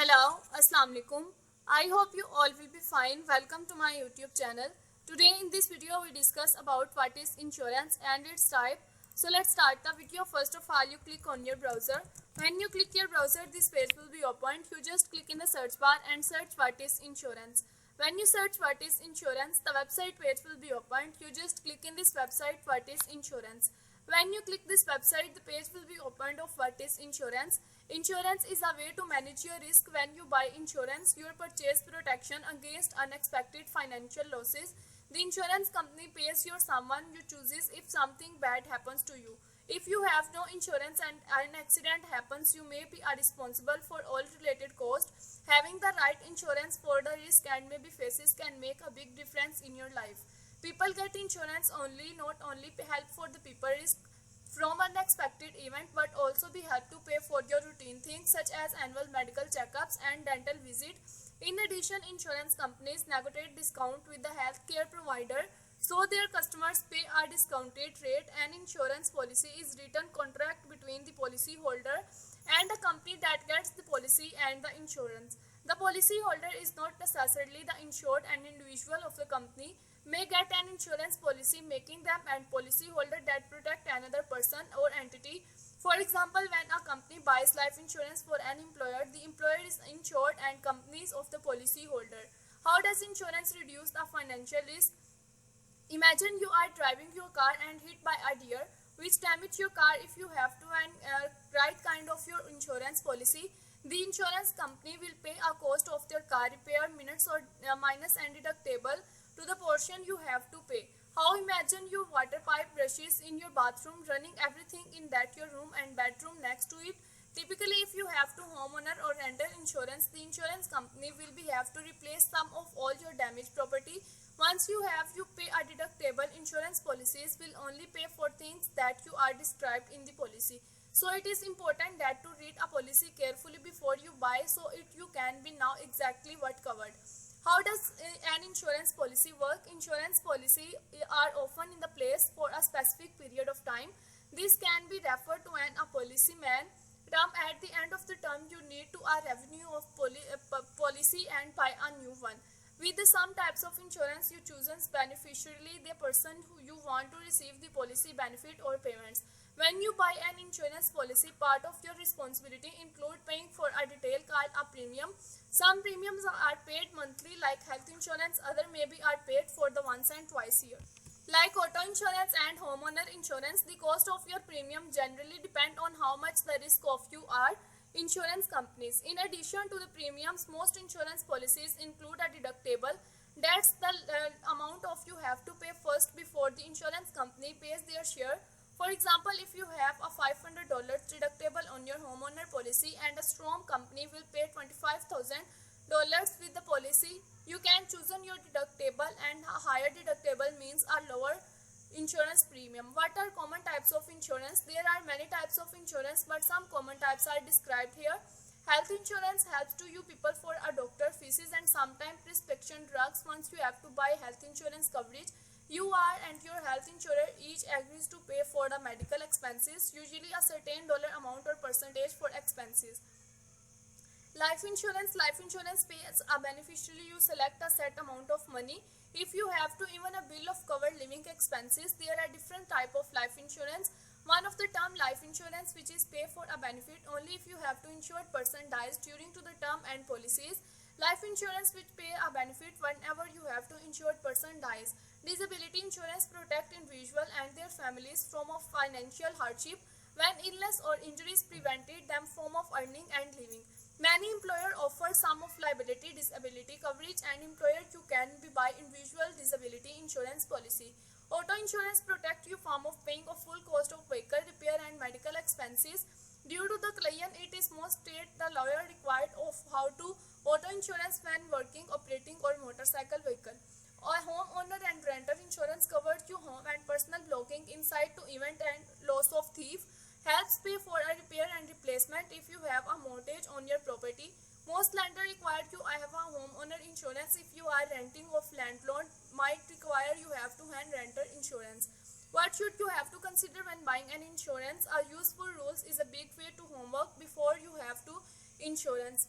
Hello, Assalamu alaikum. I hope you all will be fine. Welcome to my YouTube channel. Today in this video we discuss about what is insurance and its type. So let's start the video. First of all, you click on your browser. When you click your browser, this page will be opened. You just click in the search bar and search what is insurance. When you search what is insurance, the website page will be opened. You just click in this website what is insurance. When you click this website, the page will be opened of what is insurance. Insurance is a way to manage your risk. When you buy insurance, you purchase protection against unexpected financial losses. The insurance company pays you someone you chooses if something bad happens to you. If you have no insurance and an accident happens, you may be responsible for all related costs. Having the right insurance for the risk and maybe faces can make a big difference in your life. People get insurance not only help for the people risk from unexpected event, but also be help to pay for your routine things such as annual medical checkups and dental visit. In addition, insurance companies negotiate discount with the healthcare provider so their customers pay a discounted rate. An insurance policy is written contract between the policy holder and the company that gets the policy and the insurance. The policy holder is not necessarily the insured. An individual of the company may get an insurance policy making them and policy holder that protect another person or entity. For example, when a company buys life insurance for an employer, the employer is insured and companies of the policy holder. How does insurance reduce the financial risk? Imagine you are driving your car and hit by a deer, which damage your car. If you have to and right kind of your insurance policy, the insurance company will pay a cost of their car repair, minutes or minus and deductible to the portion you have to pay. How imagine your water pipe brushes in your bathroom, running everything in that your room and bedroom next to it. Typically, if you have to homeowner or rental insurance, the insurance company will be have to replace some of all your damaged property. Once you pay a deductible. Insurance policies will only pay for things that you are described in the policy. So it is important that to read a policy carefully before you buy, so you can be know exactly what covered. How does an insurance policy work? Insurance policy are often in the place for a specific period of time. This can be referred to an a policyman term. At the end of the term, you need to a revenue of policy and buy a new one. With some types of insurance, you choose beneficiary, the person who you want to receive the policy benefit or payments. When you buy an insurance policy, part of your responsibility include paying for a detail called a premium. Some premiums are paid monthly like health insurance, other maybe are paid for the once and twice a year. Like auto insurance and homeowner insurance, the cost of your premium generally depend on how much the risk of you are. Insurance companies. In addition to the premiums, most insurance policies include a deductible. That's the amount of you have to pay first before the insurance company pays their share. For example, if you have a $500 deductible on your homeowner policy and a strong company will pay $25,000 with the policy, you can choose on your deductible, and a higher deductible means a lower insurance premium. What are common types of insurance? There are many types of insurance, but some common types are described here. Health insurance helps to you people for a doctor fees and sometimes prescription drugs. Once you have to buy health insurance coverage, you are and your health insurer each agrees to pay for the medical expenses, usually a certain dollar amount or percentage for expenses. Life insurance pays a beneficiary. You select a set amount of money. If you have to even a bill of covered living expenses, there are different type of life insurance. One of the term life insurance, which is pay for a benefit only if you have to insured person dies during to the term and policies. Life insurance which pay a benefit whenever you have to insured person dies. Disability insurance protect individual and their families from a financial hardship when illness or injuries prevented them from of earning and living. Many employer offer sum of liability disability coverage, and employer you can be buy individual disability insurance policy. Auto insurance protect you from of paying a full cost of vehicle repair and medical expenses. Due to the claim, it is most state the lawyer required of how to auto insurance when working, operating or motorcycle vehicle. Or homeowner and renter insurance covers your home and personal belonging inside to event and loss of thief. Helps pay for a repair and replacement if you have a mortgage on your property. Most lender require you have a homeowner insurance. If you are renting of landlord, might require you have to hand renter insurance. What should you have to consider when buying an insurance? A useful rules is a big way to homework before you have to insurance.